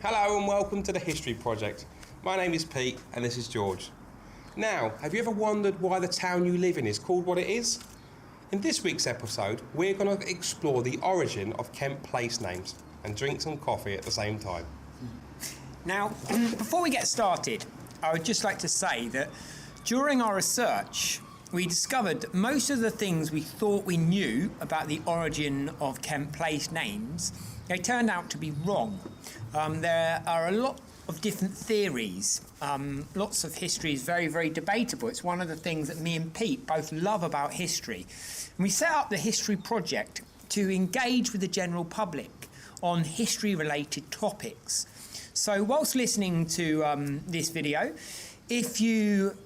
Hello and welcome to the History Project. My name is Pete and this is George. Now, have you ever wondered why the town you live in is called what it is? In this week's episode, we're going to explore the origin of Kent place names and drink some coffee at the same time. Now, before we get started, I would just like to say that during our research, we discovered that most of the things we thought we knew about the origin of Kent place names, they turned out to be wrong. There are a lot of different theories. Lots of history is very, very debatable. It's one of the things that me and Pete both love about history. And we set up the History Project to engage with the general public on history-related topics. So whilst listening to this video, if you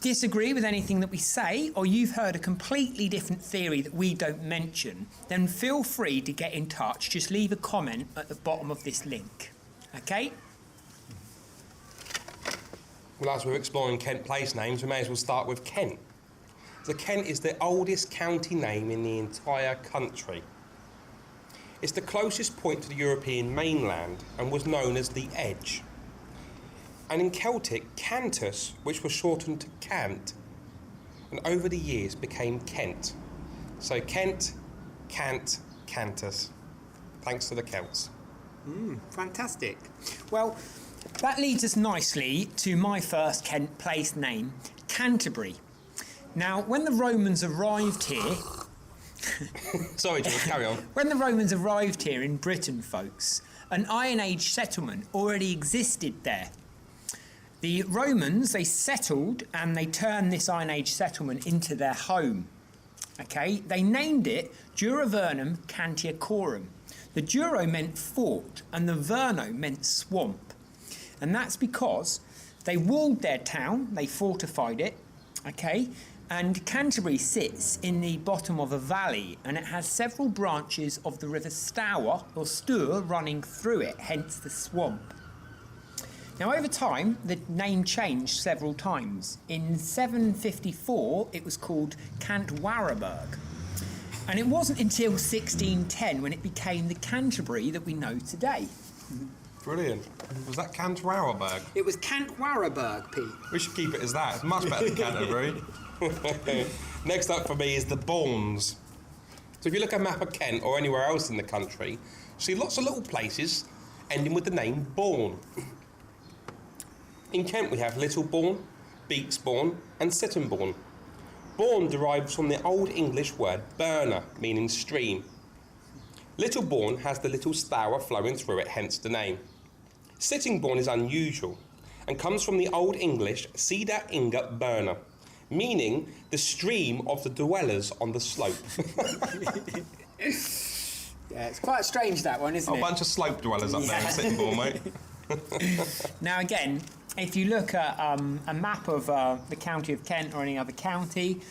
disagree with anything that we say, or you've heard a completely different theory that we don't mention, then feel free to get in touch. Just leave a comment at the bottom of this link. Okay? Well, as we're exploring Kent place names, we may as well start with Kent. So Kent is the oldest county name in the entire country. It's the closest point to the European mainland and was known as the Edge. And in Celtic, Cantus, which was shortened to Cant, and over the years became Kent. So Kent, Cant, Cantus. Thanks to the Celts. Fantastic. Well, that leads us nicely to my first Kent place name, Canterbury. Now, when the Romans arrived here... Sorry, George, carry on. When the Romans arrived here in Britain, folks, an Iron Age settlement already existed there. The Romans, they settled and they turned this Iron Age settlement into their home. Okay, they named it Dura Vernum Cantiacorum. The Duro meant fort and the Verno meant swamp. And that's because they walled their town, they fortified it, okay? And Canterbury sits in the bottom of a valley and it has several branches of the river Stour or Stour running through it, hence the swamp. Now over time, the name changed several times. In 754, it was called Cantwaraburg. And it wasn't until 1610 when it became the Canterbury that we know today. Brilliant. Was that Cantwaraburg? It was Cantwaraburg, Pete. We should keep it as that. It's much better than Canterbury. Next up for me is the Bournes. So if you look at a map of Kent or anywhere else in the country, you see lots of little places ending with the name Bourne. In Kent we have Little Bourne, Beaksbourne and Sittingbourne. Bourne derives from the Old English word burner, meaning stream. Little Bourne has the little Stour flowing through it, hence the name. Sittingbourne is unusual and comes from the Old English Sida Inga Burner, meaning the stream of the dwellers on the slope. Yeah, it's quite strange, that one, isn't it? A bunch of slope dwellers up there in Sittingbourne, mate. Now again, if you look at a map of the county of Kent or any other county,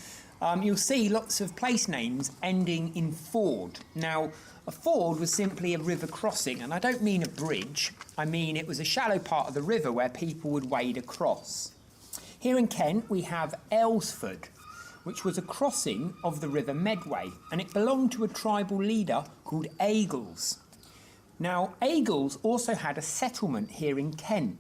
you'll see lots of place names ending in ford. Now, a ford was simply a river crossing, and I don't mean a bridge. I mean it was a shallow part of the river where people would wade across. Here in Kent, we have Aylesford, which was a crossing of the River Medway, and it belonged to a tribal leader called Aigles. Now, Aigles also had a settlement here in Kent,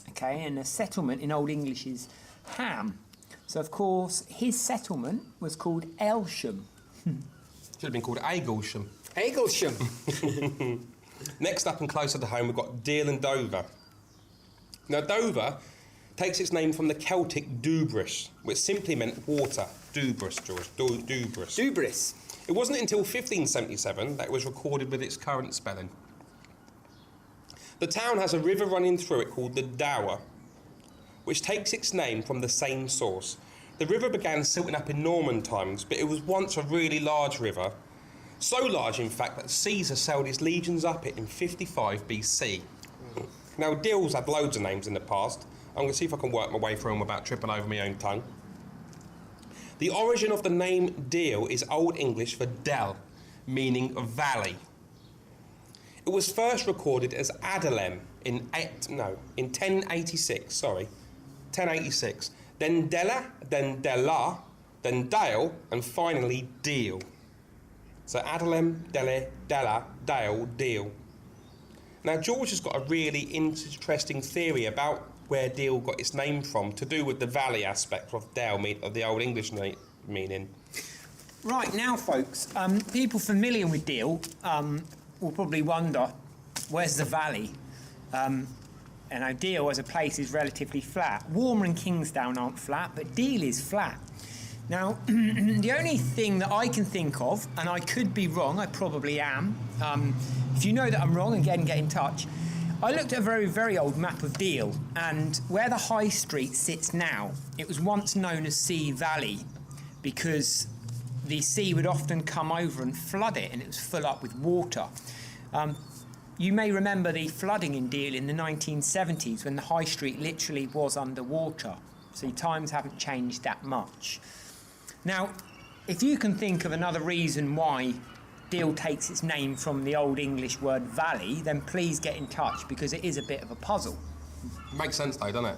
okay, and a settlement in Old English is Ham. So, of course, his settlement was called Aylsham. Should have been called Aiglesham. Aiglesham. Next up and closer to home, we've got Deal and Dover. Now, Dover takes its name from the Celtic Dubris, which simply meant water. Dubris, George. Dubris. Dubris. It wasn't until 1577 that it was recorded with its current spelling. The town has a river running through it called the Dower, which takes its name from the same source. The river began silting up in Norman times, but it was once a really large river. So large, in fact, that Caesar sailed his legions up it in 55 BC. Now, Deal's had loads of names in the past. I'm going to see if I can work my way through them without tripping over my own tongue. The origin of the name Deal is Old English for dell, meaning valley. It was first recorded as Adalem in 1086, 1086. Then Della, then Della, then Dale, and finally Deal. So Adalem, Dele, Della, Dale, Deal. Now, George has got a really interesting theory about where Deal got its name from, to do with the valley aspect of Dale, of the Old English meaning. Right, now, folks, people familiar with Deal will probably wonder, where's the valley? And Deal as a place is relatively flat. Warmer and Kingsdown aren't flat, but Deal is flat. Now, the only thing that I can think of, and I could be wrong, I probably am, if you know that I'm wrong, again, get in touch. I looked at a very, very old map of Deal, and where the High Street sits now, it was once known as Sea Valley, because the sea would often come over and flood it, and it was full up with water. You may remember the flooding in Deal in the 1970s, when the High Street literally was underwater. So times haven't changed that much. Now, if you can think of another reason why Deal takes its name from the Old English word valley, then please get in touch, because it is a bit of a puzzle. Makes sense though, doesn't it?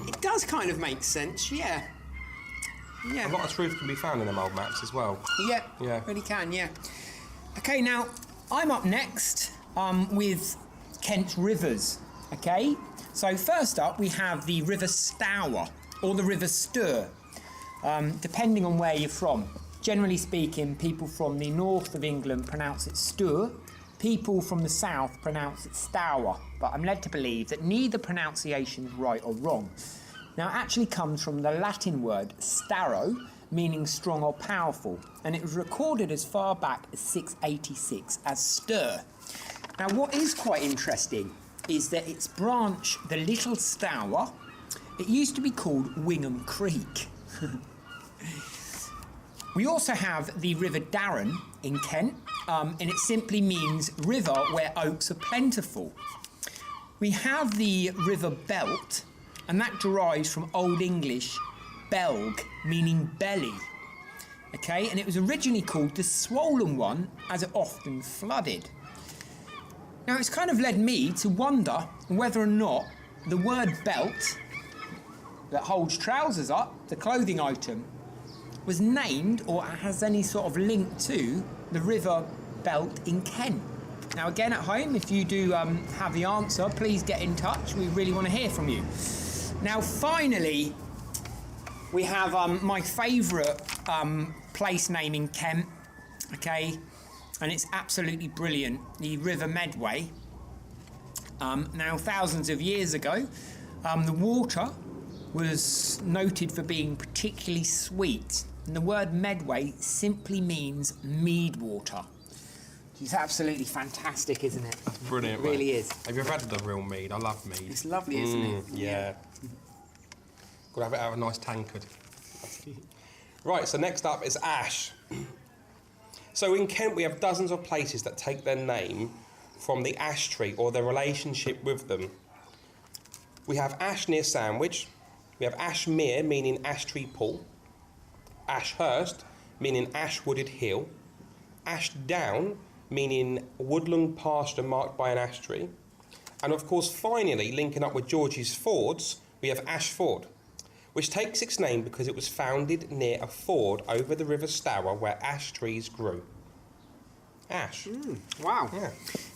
It does kind of make sense, yeah. Yeah. A lot of truth can be found in them old maps as well. Yeah, yeah. Really can, yeah. Okay, now, I'm up next with Kent's rivers, okay? So first up, we have the River Stour, or the River Stour, depending on where you're from. Generally speaking, people from the north of England pronounce it Stour. People from the south pronounce it Stour, but I'm led to believe that neither pronunciation is right or wrong. Now, it actually comes from the Latin word staro, meaning strong or powerful, and it was recorded as far back as 686 as Stir. Now, what is quite interesting is that its branch, the Little Stour, it used to be called Wingham Creek. We also have the River Darren in Kent, and it simply means river where oaks are plentiful. We have the River Belt, and that derives from Old English belg, meaning belly. Okay, and it was originally called the Swollen One, as it often flooded. Now, it's kind of led me to wonder whether or not the word belt, that holds trousers up, the clothing item, was named or has any sort of link to the River Belt in Kent. Now, again, at home, if you do have the answer, please get in touch. We really want to hear from you. Now, finally, we have my favourite place name in Kent, okay, and it's absolutely brilliant, the River Medway. Now, thousands of years ago, the water was noted for being particularly sweet, and the word Medway simply means mead water. It's absolutely fantastic, isn't it? That's brilliant. It really is. Have you ever had the real mead? I love mead. It's lovely, isn't it? Yeah. Got to have it out of a nice tankard. Right, so next up is ash. So in Kent we have dozens of places that take their name from the ash tree or their relationship with them. We have Ash near Sandwich. We have Ashmere, meaning ash tree pool. Ashhurst, meaning ash wooded hill. Ashdown, meaning woodland pasture marked by an ash tree. And of course, finally, linking up with George's Fords, we have Ash Ford, which takes its name because it was founded near a ford over the River Stour where ash trees grew. Ash. Wow. Yeah.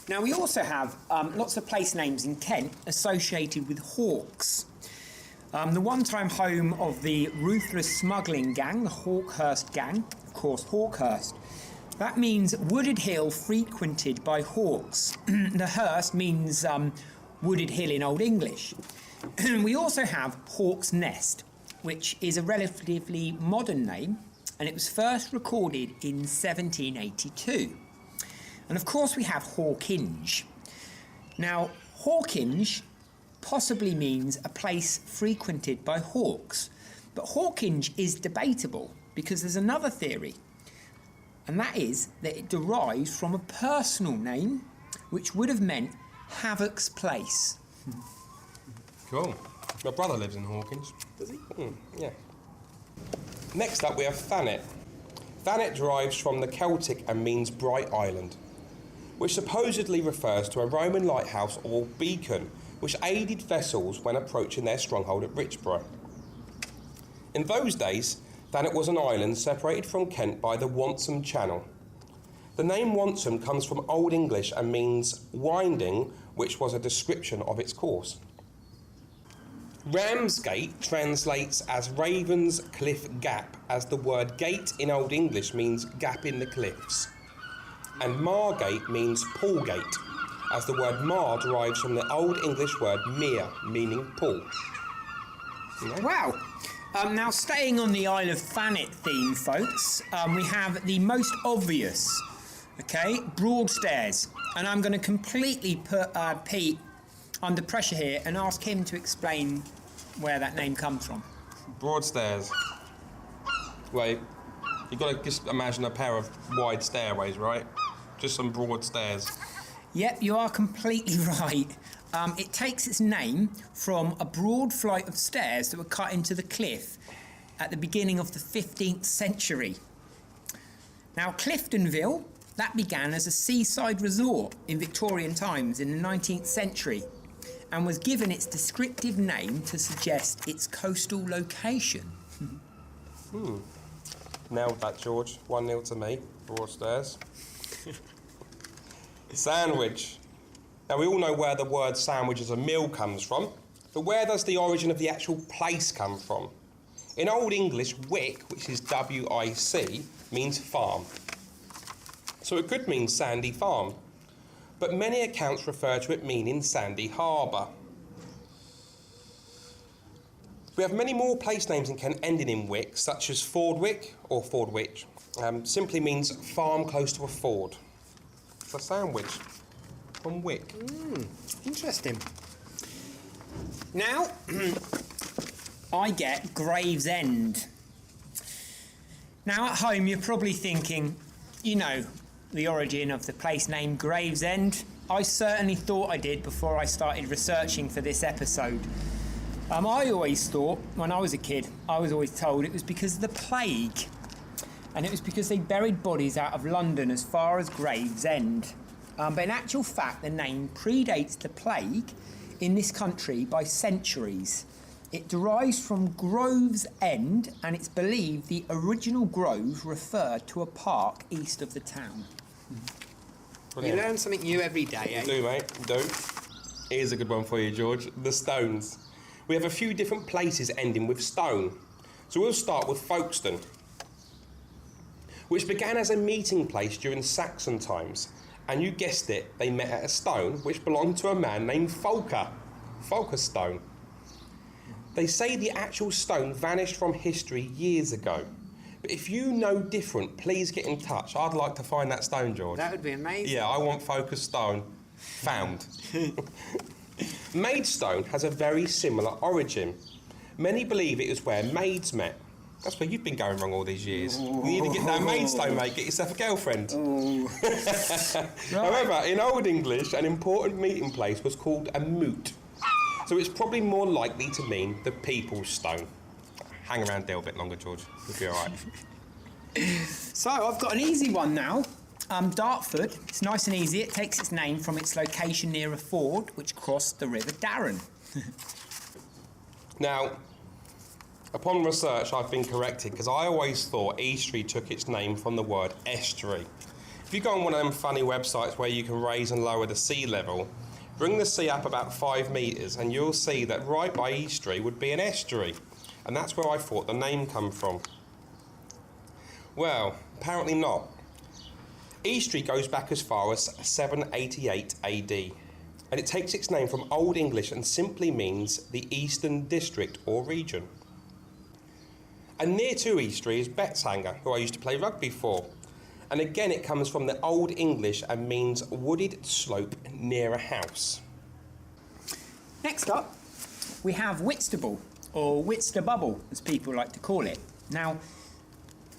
Now, we also have lots of place names in Kent associated with hawks. The one-time home of the ruthless smuggling gang, the Hawkhurst gang, of course, Hawkhurst. That means wooded hill frequented by hawks. The Hurst means wooded hill in Old English. We also have Hawk's Nest, which is a relatively modern name, and it was first recorded in 1782. And of course we have Hawkinge. Now, Hawkinge possibly means a place frequented by hawks, but Hawkinge is debatable because there's another theory, and that is that it derives from a personal name which would have meant Havoc's place. Cool. My brother lives in Hawkins. Does he? Yeah. Next up we have Thanet. Thanet derives from the Celtic and means bright island, which supposedly refers to a Roman lighthouse or beacon which aided vessels when approaching their stronghold at Richborough. In those days, Thanet was an island separated from Kent by the Wantsum Channel. The The name Wantsum comes from Old English and means winding, which was a description of its course. Ramsgate translates as Raven's Cliff Gap, as the word gate in Old English means gap in the cliffs. And Margate means poolgate, as the word mar derives from the Old English word mere, meaning pool. Wow. Now, staying on the Isle of Thanet theme, folks, we have the most obvious, okay, Broadstairs. And I'm going to completely put Pete under pressure here and ask him to explain where that name comes from. Broadstairs. Wait, you've got to just imagine a pair of wide stairways, right? Just some broad stairs. Yep, you are completely right. It takes its name from a broad flight of stairs that were cut into the cliff at the beginning of the 15th century. Now, Cliftonville, that began as a seaside resort in Victorian times in the 19th century and was given its descriptive name to suggest its coastal location. Nailed that, George. 1-0 to me. Broadstairs. Sandwich. Now, we all know where the word sandwich as a meal comes from, but where does the origin of the actual place come from? In Old English, Wick, which is W-I-C, means farm. So it could mean sandy farm, but many accounts refer to it meaning sandy harbour. We have many more place names in Kent ending in Wick, such as Fordwick or Fordwich. Simply means farm close to a ford. It's a sandwich from Wick. Interesting. Now, I get Gravesend. Now, at home, you're probably thinking, you know, the origin of the place name Gravesend. I certainly thought I did before I started researching for this episode. I always thought, when I was a kid, I was always told it was because of the plague. And it was because they buried bodies out of London as far as Gravesend. But in actual fact, the name predates the plague in this country by centuries. It derives from Grove's End, and it's believed the original grove referred to a park east of the town. Brilliant. You learn something new every day, eh? Do, mate, do. Here's a good one for you, George. The Stones. We have a few different places ending with stone. So we'll start with Folkestone, which began as a meeting place during Saxon times. And you guessed it, they met at a stone which belonged to a man named Folkestone. They say the actual stone vanished from history years ago. But if you know different, please get in touch. I'd like to find that stone, George. That would be amazing. Yeah, I want Folkestone found. Maidstone has a very similar origin. Many believe it is where maids met. That's where you've been going wrong all these years. You need to get that Maidstone, mate. Get yourself a girlfriend. Right. However, in Old English, an important meeting place was called a moot. So it's probably more likely to mean the People's Stone. Hang around there a bit longer, George. You'll be all right. So I've got an easy one now. Dartford, it's nice and easy. It takes its name from its location near a ford which crossed the River Darren. Now, upon research, I've been corrected because I always thought Eastry took its name from the word estuary. If you go on one of them funny websites where you can raise and lower the sea level, bring the sea up about 5 metres and you'll see that right by Eastry would be an estuary. And that's where I thought the name come from. Well, apparently not. Eastry goes back as far as 788 AD, and it takes its name from Old English and simply means the Eastern District or region. And near to Eastry is Betshanger, who I used to play rugby for. And again, it comes from the Old English and means wooded slope near a house. Next up, we have Whitstable, or Whitstable, as people like to call it. Now,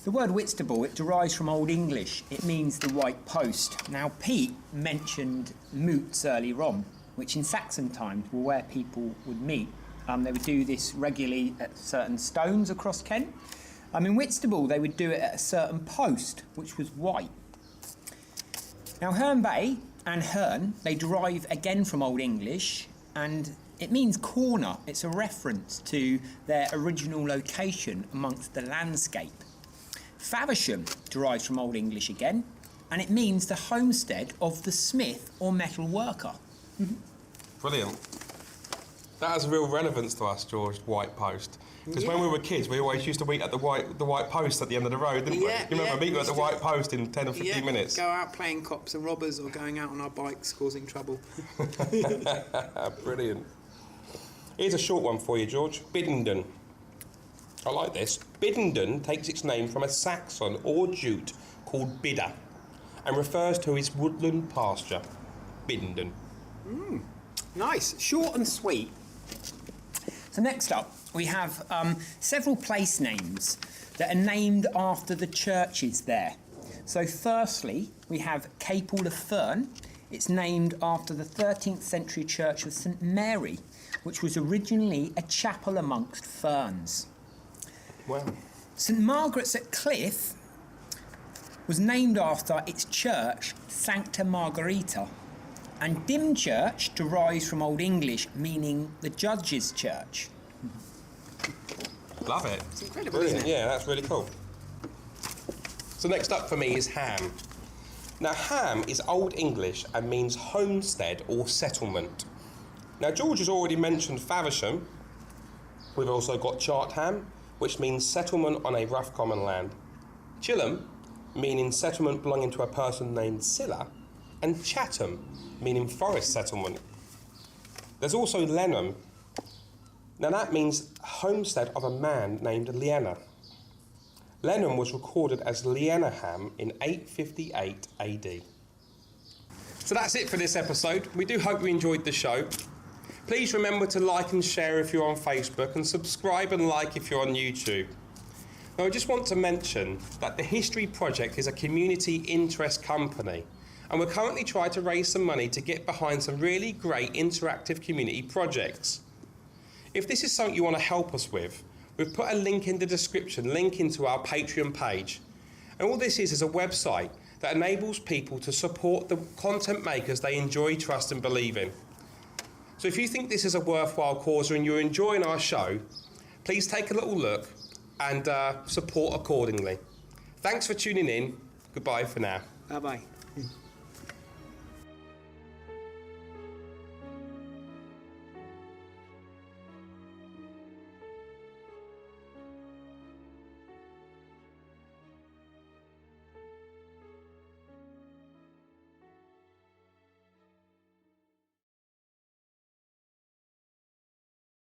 the word Whitstable, it derives from Old English. It means the white post. Now, Pete mentioned moots earlier on, which in Saxon times were where people would meet. They would do this regularly at certain stones across Kent. In Whitstable, they would do it at a certain post, which was white. Now, Herne Bay and Herne, they derive again from Old English, and it means corner. It's a reference to their original location amongst the landscape. Faversham derives from Old English again, and it means the homestead of the smith or metal worker. Brilliant. That has real relevance to us, George, White Post. Because when we were kids, we always used to meet at the White Post at the end of the road, didn't we? You remember meeting at the White Post in 10 or 15 minutes? Go out playing cops and robbers or going out on our bikes causing trouble. Brilliant. Here's a short one for you, George. Biddenden. I like this. Biddenden takes its name from a Saxon or Jute called Bidder and refers to his woodland pasture. Biddenden. Nice, short and sweet. So next up, we have several place names that are named after the churches there. So firstly, we have Capel of Fern. It's named after the 13th century church of St Mary, which was originally a chapel amongst ferns. Wow. St Margaret's at Cliff was named after its church, Sancta Margherita. And Dymchurch derives from Old English, meaning the judge's church. Love it. It's incredible, Brilliant. isn't it? Yeah, that's really cool. So next up for me is Ham. Now, Ham is Old English and means homestead or settlement. Now, George has already mentioned Faversham. We've also got Chartham, which means settlement on a rough common land. Chilham, meaning settlement belonging to a person named Scylla. And Chatham, meaning forest settlement. There's also Lenham. Now that means homestead of a man named Leanna. Lenham was recorded as Leanaham in 858 AD. So that's it for this episode. We do hope you enjoyed the show. Please remember to like and share if you're on Facebook and subscribe and like if you're on YouTube. Now I just want to mention that the History Project is a community interest company, and we're currently trying to raise some money to get behind some really great interactive community projects. If this is something you want to help us with, we've put a link in the description, link into our Patreon page. And all this is a website that enables people to support the content makers they enjoy, trust and believe in. So if you think this is a worthwhile cause and you're enjoying our show, please take a little look and support accordingly. Thanks for tuning in. Goodbye for now. Bye-bye.